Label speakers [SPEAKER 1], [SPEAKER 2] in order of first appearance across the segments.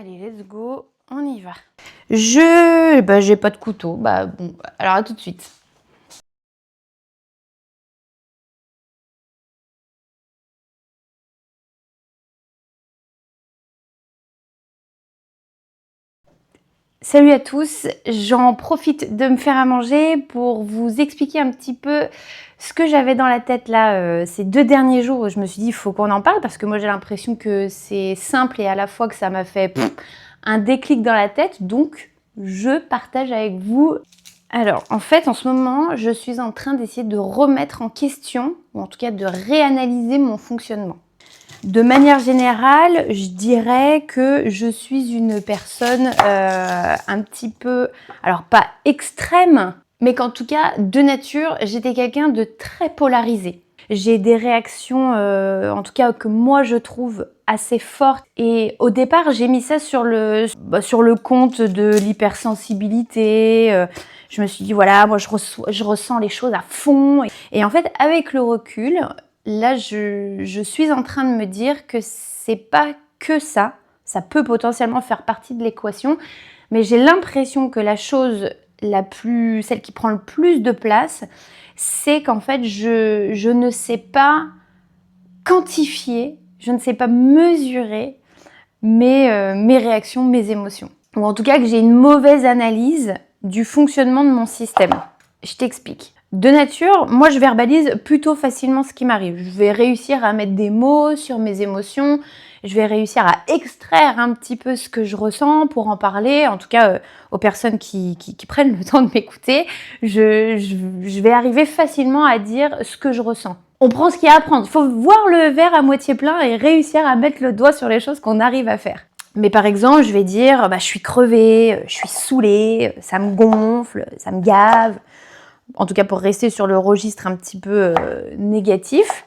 [SPEAKER 1] Allez, let's go, on y va. J'ai pas de couteau. Bon, alors à tout de suite. Salut à tous, j'en profite de me faire à manger pour vous expliquer un petit peu ce que j'avais dans la tête là ces 2 derniers jours où je me suis dit il faut qu'on en parle parce que moi j'ai l'impression que c'est simple et à la fois que ça m'a fait un déclic dans la tête, donc je partage avec vous. Alors en fait en ce moment je suis en train d'essayer de remettre en question ou en tout cas de réanalyser mon fonctionnement. De manière générale, je dirais que je suis une personne un petit peu, alors pas extrême, mais qu'en tout cas, de nature, j'étais quelqu'un de très polarisé. J'ai des réactions, en tout cas que moi je trouve assez fortes. Et au départ, j'ai mis ça sur le compte de l'hypersensibilité. Je me suis dit, voilà, moi je ressens les choses à fond. Et en fait, avec le recul, là, je suis en train de me dire que c'est pas que ça. Ça peut potentiellement faire partie de l'équation, mais j'ai l'impression que la chose celle qui prend le plus de place, c'est qu'en fait, je ne sais pas quantifier, je ne sais pas mesurer mes réactions, mes émotions. Ou en tout cas que j'ai une mauvaise analyse du fonctionnement de mon système. Je t'explique. De nature, moi je verbalise plutôt facilement ce qui m'arrive. Je vais réussir à mettre des mots sur mes émotions, je vais réussir à extraire un petit peu ce que je ressens pour en parler, en tout cas aux personnes qui prennent le temps de m'écouter. Je vais arriver facilement à dire ce que je ressens. On prend ce qu'il y a à prendre. Il faut voir le verre à moitié plein et réussir à mettre le doigt sur les choses qu'on arrive à faire. Mais par exemple, je vais dire, je suis crevée, je suis saoulée, ça me gonfle, ça me gave. En tout cas, pour rester sur le registre un petit peu négatif,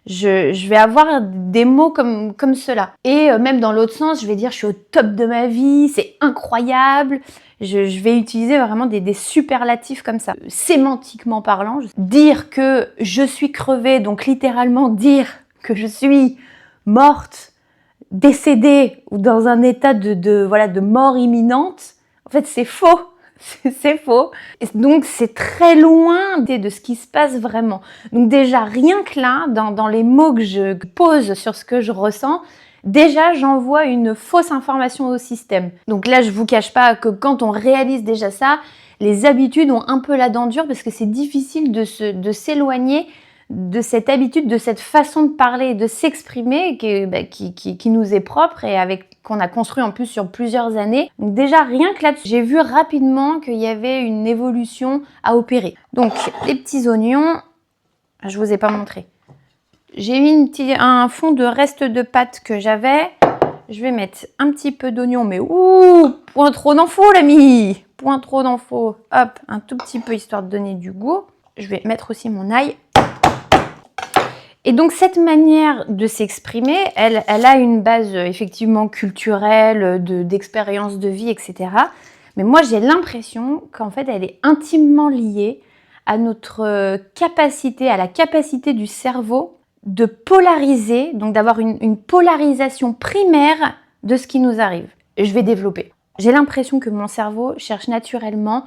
[SPEAKER 1] je vais avoir des mots comme cela. Et même dans l'autre sens, je vais dire, je suis au top de ma vie, c'est incroyable. Je vais utiliser vraiment des superlatifs comme ça. Sémantiquement parlant, dire que je suis crevée, donc littéralement dire que je suis morte, décédée ou dans un état de mort imminente, en fait c'est faux. C'est faux. Et donc c'est très loin de ce qui se passe vraiment. Donc déjà rien que là, dans les mots que je pose sur ce que je ressens, déjà j'envoie une fausse information au système. Donc là je vous cache pas que quand on réalise déjà ça, les habitudes ont un peu la dent dure parce que c'est difficile de s'éloigner de cette habitude, de cette façon de parler et de s'exprimer qui nous est propre et qu'on a construit en plus sur plusieurs années. Donc déjà, rien que là-dessus, j'ai vu rapidement qu'il y avait une évolution à opérer. Donc, les petits oignons, je vous ai pas montré. J'ai mis un fond de reste de pâte que j'avais. Je vais mettre un petit peu d'oignon, mais point trop d'infos, l'ami. Point trop d'infos. Hop, un tout petit peu histoire de donner du goût. Je vais mettre aussi mon ail. Et donc cette manière de s'exprimer, elle a une base effectivement culturelle, d'expérience de vie, etc. Mais moi j'ai l'impression qu'en fait elle est intimement liée à notre capacité, à la capacité du cerveau de polariser, donc d'avoir une polarisation primaire de ce qui nous arrive. Et je vais développer. J'ai l'impression que mon cerveau cherche naturellement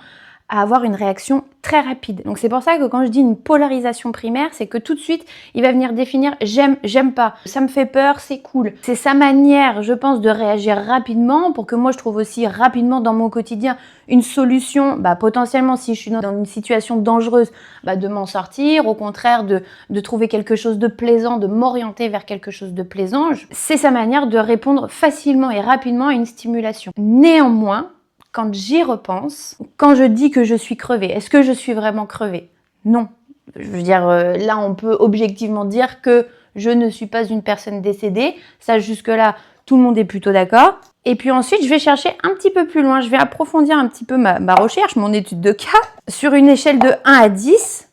[SPEAKER 1] à avoir une réaction très rapide. Donc c'est pour ça que quand je dis une polarisation primaire, c'est que tout de suite, il va venir définir j'aime pas, ça me fait peur, c'est cool. C'est sa manière, je pense, de réagir rapidement pour que moi je trouve aussi rapidement dans mon quotidien une solution, potentiellement si je suis dans une situation dangereuse, de m'en sortir, au contraire de trouver quelque chose de plaisant, de m'orienter vers quelque chose de plaisant. C'est sa manière de répondre facilement et rapidement à une stimulation. Néanmoins, quand j'y repense, quand je dis que je suis crevée, est-ce que je suis vraiment crevée? Non. Je veux dire, là, on peut objectivement dire que je ne suis pas une personne décédée. Ça, jusque-là, tout le monde est plutôt d'accord. Et puis ensuite, je vais chercher un petit peu plus loin. Je vais approfondir un petit peu ma recherche, mon étude de cas. Sur une échelle de 1 à 10,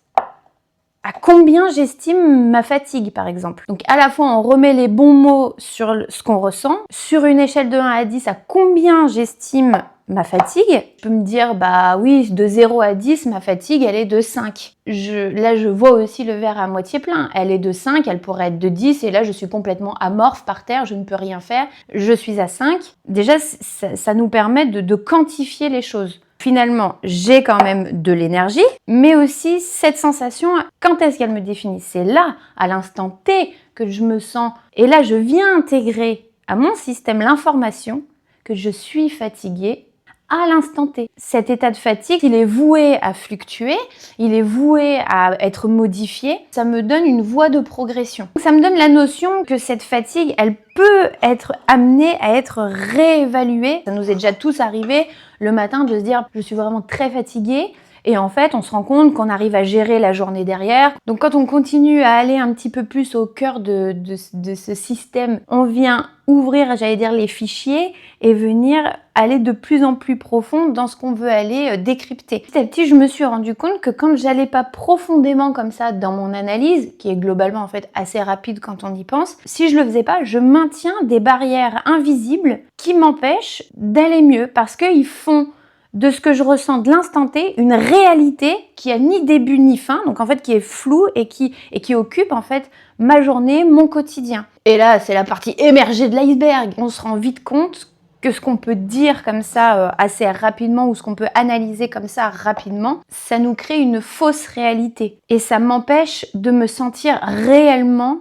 [SPEAKER 1] À combien j'estime ma fatigue, par exemple. Donc à la fois, on remet les bons mots sur ce qu'on ressent. Sur une échelle de 1 à 10, à combien j'estime ma fatigue. Je peux me dire, bah oui, de 0 à 10, ma fatigue, elle est de 5. Là, je vois aussi le verre à moitié plein. Elle est de 5, elle pourrait être de 10, et là, je suis complètement amorphe par terre, je ne peux rien faire. Je suis à 5. Déjà, ça nous permet de quantifier les choses. Finalement, j'ai quand même de l'énergie, mais aussi cette sensation, quand est-ce qu'elle me définit? C'est là, à l'instant T, que je me sens. Et là, je viens intégrer à mon système l'information que je suis fatiguée à l'instant T. Cet état de fatigue, il est voué à fluctuer, il est voué à être modifié. Ça me donne une voie de progression. Ça me donne la notion que cette fatigue, elle peut être amenée à être réévaluée. Ça nous est déjà tous arrivé le matin de se dire « je suis vraiment très fatiguée ». Et en fait, on se rend compte qu'on arrive à gérer la journée derrière. Donc quand on continue à aller un petit peu plus au cœur de ce système, on vient ouvrir, j'allais dire, les fichiers et venir aller de plus en plus profond dans ce qu'on veut aller décrypter. Petit à petit, je me suis rendu compte que quand j'allais pas profondément comme ça dans mon analyse, qui est globalement en fait assez rapide quand on y pense, si je le faisais pas, je maintiens des barrières invisibles qui m'empêchent d'aller mieux parce qu'ils font de ce que je ressens de l'instant T, une réalité qui a ni début ni fin, donc en fait qui est floue et qui occupe en fait ma journée, mon quotidien. Et là, c'est la partie émergée de l'iceberg. On se rend vite compte que ce qu'on peut dire comme ça assez rapidement ou ce qu'on peut analyser comme ça rapidement, ça nous crée une fausse réalité. Et ça m'empêche de me sentir réellement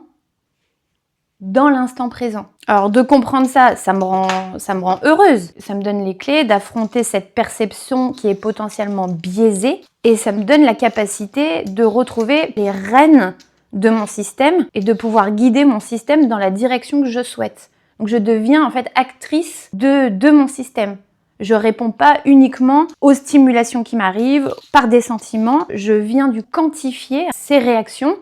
[SPEAKER 1] dans l'instant présent. Alors de comprendre ça, ça me rend heureuse. Ça me donne les clés d'affronter cette perception qui est potentiellement biaisée et ça me donne la capacité de retrouver les rênes de mon système et de pouvoir guider mon système dans la direction que je souhaite. Donc je deviens en fait actrice de mon système. Je réponds pas uniquement aux stimulations qui m'arrivent par des sentiments, je viens du quantifier ces réactions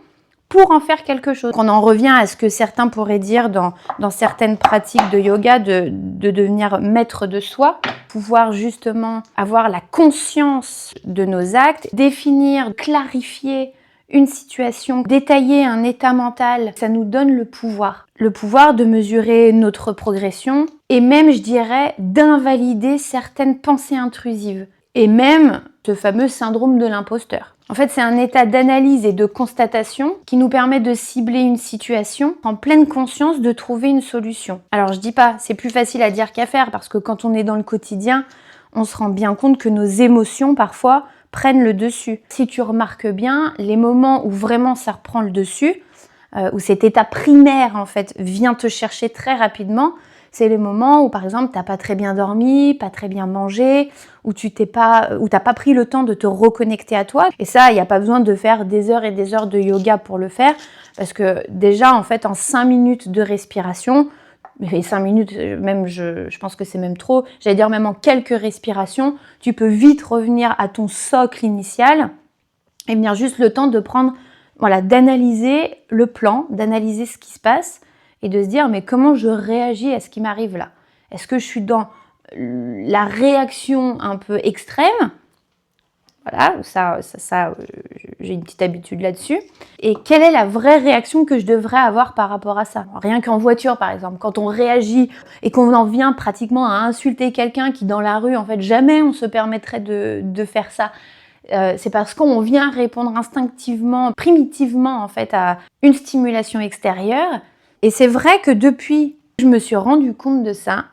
[SPEAKER 1] pour en faire quelque chose. On en revient à ce que certains pourraient dire dans certaines pratiques de yoga, de devenir maître de soi, pouvoir justement avoir la conscience de nos actes, définir, clarifier une situation, détailler un état mental, ça nous donne le pouvoir. Le pouvoir de mesurer notre progression et même, je dirais, d'invalider certaines pensées intrusives. Et même ce fameux syndrome de l'imposteur. En fait, c'est un état d'analyse et de constatation qui nous permet de cibler une situation en pleine conscience de trouver une solution. Alors, je dis pas, c'est plus facile à dire qu'à faire parce que quand on est dans le quotidien, on se rend bien compte que nos émotions, parfois, prennent le dessus. Si tu remarques bien, les moments où vraiment ça reprend le dessus, où cet état primaire, en fait, vient te chercher très rapidement, c'est les moments où, par exemple, t'as pas très bien dormi, pas très bien mangé, où t'as pas pris le temps de te reconnecter à toi. Et ça, il n'y a pas besoin de faire des heures et des heures de yoga pour le faire, parce que déjà, en fait, en 5 minutes de respiration, mais 5 minutes, même, je pense que c'est même trop, j'allais dire même en quelques respirations, tu peux vite revenir à ton socle initial et venir juste le temps de prendre, voilà, d'analyser le plan, d'analyser ce qui se passe, et de se dire mais comment je réagis à ce qui m'arrive là? Est-ce que je suis dans la réaction un peu extrême? Voilà, ça j'ai une petite habitude là-dessus. Et quelle est la vraie réaction que je devrais avoir par rapport à ça? Rien qu'en voiture par exemple, quand on réagit et qu'on en vient pratiquement à insulter quelqu'un qui dans la rue, en fait jamais on se permettrait de faire ça. C'est parce qu'on vient répondre instinctivement, primitivement en fait à une stimulation extérieure. Et c'est vrai que depuis que je me suis rendu compte de ça,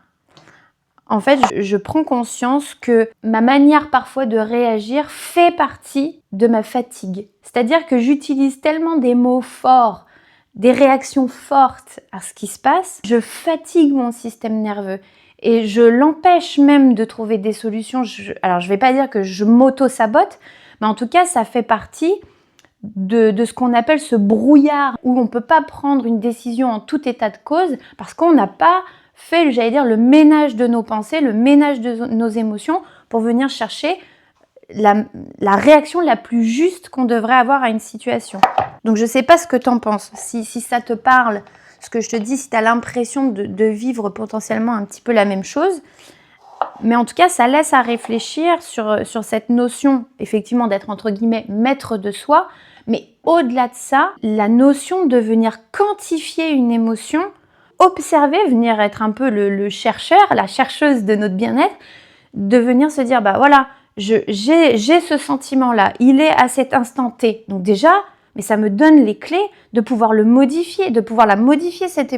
[SPEAKER 1] en fait, je prends conscience que ma manière parfois de réagir fait partie de ma fatigue. C'est-à-dire que j'utilise tellement des mots forts, des réactions fortes à ce qui se passe, je fatigue mon système nerveux. Et je l'empêche même de trouver des solutions. Alors, je ne vais pas dire que je m'auto-sabote, mais en tout cas, ça fait partie de ce qu'on appelle ce brouillard où on ne peut pas prendre une décision en tout état de cause parce qu'on n'a pas fait, j'allais dire, le ménage de nos pensées, le ménage de nos émotions pour venir chercher la réaction la plus juste qu'on devrait avoir à une situation. Donc, je ne sais pas ce que tu en penses, si ça te parle, ce que je te dis, si tu as l'impression de vivre potentiellement un petit peu la même chose. Mais en tout cas, ça laisse à réfléchir sur cette notion, effectivement, d'être entre guillemets maître de soi, Mais au-delà de ça, la notion de venir quantifier une émotion, observer, venir être un peu le chercheur, la chercheuse de notre bien-être, de venir se dire, bah voilà, j'ai ce sentiment-là, il est à cet instant T. Donc déjà, mais ça me donne les clés de pouvoir le modifier, de pouvoir la modifier, cette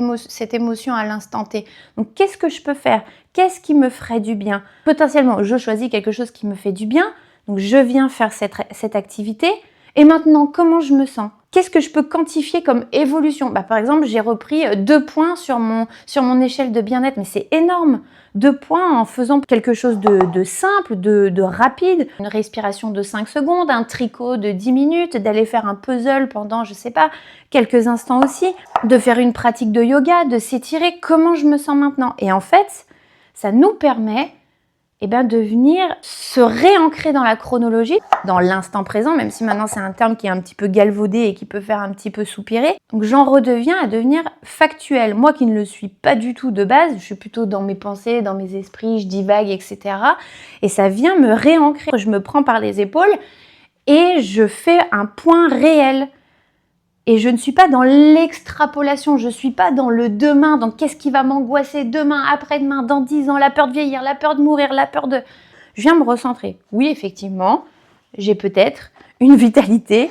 [SPEAKER 1] émotion à l'instant T. Donc qu'est-ce que je peux faire? Qu'est-ce qui me ferait du bien? Potentiellement, je choisis quelque chose qui me fait du bien, donc je viens faire cette activité. Et maintenant, comment je me sens? Qu'est-ce que je peux quantifier comme évolution? Bah, par exemple, j'ai repris 2 points sur mon échelle de bien-être, mais c'est énorme. 2 points en faisant quelque chose de simple, de rapide, une respiration de 5 secondes, un tricot de 10 minutes, d'aller faire un puzzle pendant, je sais pas, quelques instants aussi, de faire une pratique de yoga, de s'étirer. Comment je me sens maintenant? Et en fait, ça nous permet de venir se réancrer dans la chronologie, dans l'instant présent, même si maintenant c'est un terme qui est un petit peu galvaudé et qui peut faire un petit peu soupirer. Donc j'en redeviens à devenir factuel. Moi qui ne le suis pas du tout de base, je suis plutôt dans mes pensées, dans mes esprits, je divague, etc. Et ça vient me réancrer. Je me prends par les épaules et je fais un point réel. Et je ne suis pas dans l'extrapolation, je ne suis pas dans le demain, dans qu'est-ce qui va m'angoisser demain, après-demain, dans 10 ans, la peur de vieillir, la peur de mourir, la peur de... Je viens me recentrer. Oui, effectivement, j'ai peut-être une vitalité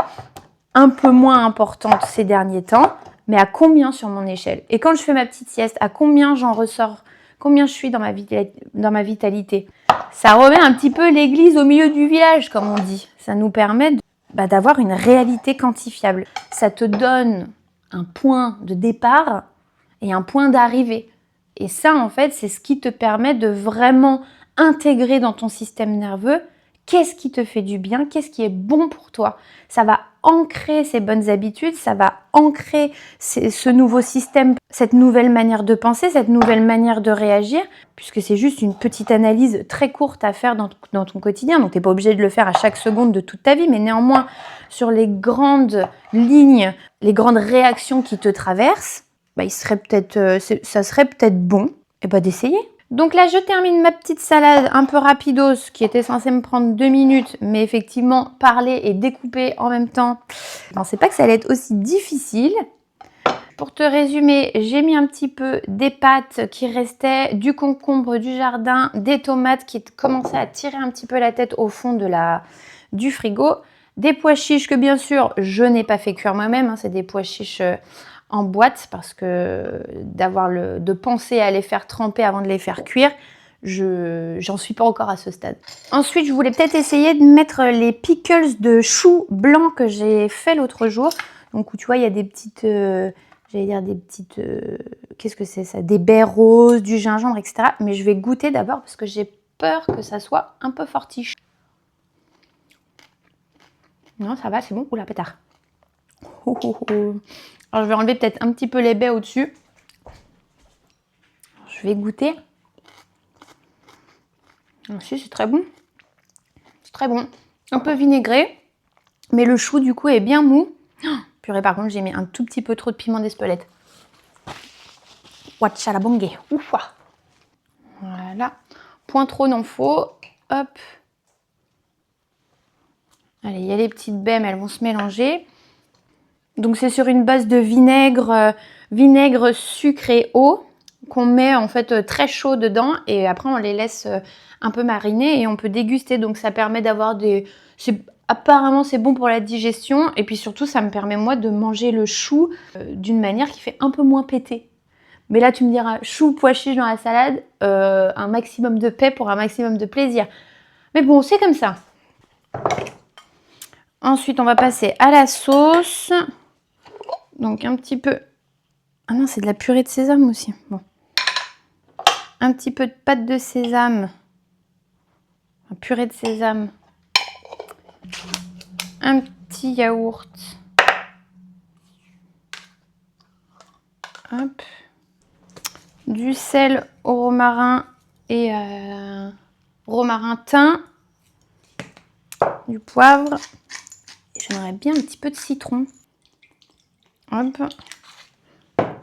[SPEAKER 1] un peu moins importante ces derniers temps, mais à combien sur mon échelle? Et quand je fais ma petite sieste, à combien j'en ressors? Combien je suis dans ma vitalité? Ça remet un petit peu l'église au milieu du village, comme on dit. Ça nous permet d'avoir une réalité quantifiable. Ça te donne un point de départ et un point d'arrivée. Et ça, en fait, c'est ce qui te permet de vraiment intégrer dans ton système nerveux qu'est-ce qui te fait du bien, qu'est-ce qui est bon pour toi. Ça va ancrer ces bonnes habitudes, ça va ancrer ce nouveau système, cette nouvelle manière de penser, cette nouvelle manière de réagir, puisque c'est juste une petite analyse très courte à faire dans ton quotidien. Donc, tu n'es pas obligé de le faire à chaque seconde de toute ta vie, mais néanmoins, sur les grandes lignes, les grandes réactions qui te traversent, ça serait peut-être bon d'essayer. Donc là, je termine ma petite salade un peu rapidos qui était censée me prendre 2 minutes, mais effectivement, parler et découper en même temps, je ne pensais pas que ça allait être aussi difficile. Pour te résumer, j'ai mis un petit peu des pâtes qui restaient, du concombre du jardin, des tomates qui commençaient à tirer un petit peu la tête au fond du frigo, des pois chiches que bien sûr, je n'ai pas fait cuire moi-même, c'est des pois chiches en boîte parce que de penser à les faire tremper avant de les faire cuire, j'en suis pas encore à ce stade. Ensuite, je voulais peut-être essayer de mettre les pickles de choux blancs que j'ai fait l'autre jour. Donc, où tu vois, il y a des petites, qu'est-ce que c'est ça? Des baies roses, du gingembre, etc. Mais je vais goûter d'abord parce que j'ai peur que ça soit un peu fortiche. Non, ça va, c'est bon. Oula, pétard. Oh, oh, oh. Alors, je vais enlever peut-être un petit peu les baies au-dessus. Je vais goûter. Si, c'est très bon. C'est très bon. Un peu vinaigré, mais le chou, du coup, est bien mou. Oh, purée, par contre, j'ai mis un tout petit peu trop de piment d'Espelette. Ouachalabongue. Oufa. Voilà. Point trop n'en faut. Hop. Allez, il y a les petites baies, mais elles vont se mélanger. Donc, c'est sur une base de vinaigre, sucre et eau qu'on met en fait très chaud dedans. Et après, on les laisse un peu mariner et on peut déguster. Donc, ça permet d'avoir apparemment, c'est bon pour la digestion. Et puis surtout, ça me permet, moi, de manger le chou d'une manière qui fait un peu moins péter. Mais là, tu me diras, chou, pois chiches dans la salade, un maximum de paix pour un maximum de plaisir. Mais bon, c'est comme ça. Ensuite, on va passer à la sauce. Donc, un petit peu... Ah non, c'est de la purée de sésame aussi. Bon. Un petit peu de pâte de sésame. Purée de sésame. Un petit yaourt. Hop. Du sel au romarin et romarin thym. Du poivre. J'aimerais bien un petit peu de citron. Hop.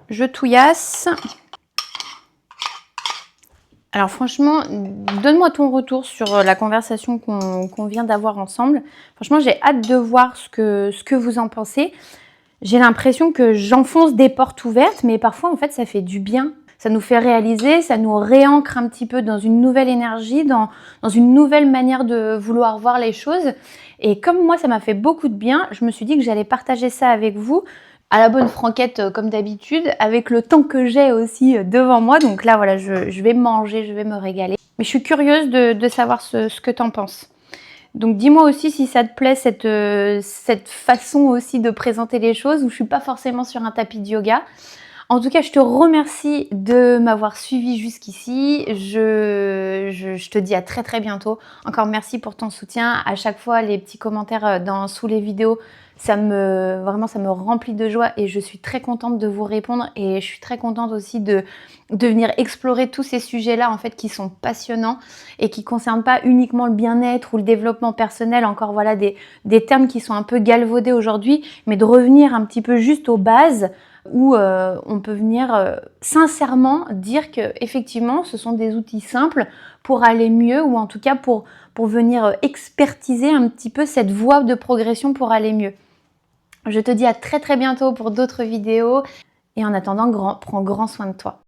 [SPEAKER 1] Je touillasse. Alors franchement, donne-moi ton retour sur la conversation qu'on vient d'avoir ensemble. Franchement, j'ai hâte de voir ce que vous en pensez. J'ai l'impression que j'enfonce des portes ouvertes, mais parfois, en fait, ça fait du bien. Ça nous fait réaliser, ça nous réancre un petit peu dans une nouvelle énergie, dans une nouvelle manière de vouloir voir les choses. Et comme moi, ça m'a fait beaucoup de bien, je me suis dit que j'allais partager ça avec vous, à la bonne franquette comme d'habitude, avec le temps que j'ai aussi devant moi. Donc là, voilà, je vais manger, je vais me régaler. Mais je suis curieuse de savoir ce que tu en penses. Donc dis-moi aussi si ça te plaît cette façon aussi de présenter les choses où je suis pas forcément sur un tapis de yoga. En tout cas, je te remercie de m'avoir suivi jusqu'ici. Je te dis à très très bientôt. Encore merci pour ton soutien. À chaque fois, les petits commentaires sous les vidéos, vraiment, ça me remplit de joie et je suis très contente de vous répondre et je suis très contente aussi de venir explorer tous ces sujets-là en fait qui sont passionnants et qui ne concernent pas uniquement le bien-être ou le développement personnel, encore voilà des termes qui sont un peu galvaudés aujourd'hui, mais de revenir un petit peu juste aux bases où on peut venir sincèrement dire que effectivement ce sont des outils simples pour aller mieux ou en tout cas pour venir expertiser un petit peu cette voie de progression pour aller mieux. Je te dis à très très bientôt pour d'autres vidéos et en attendant, prends grand soin de toi.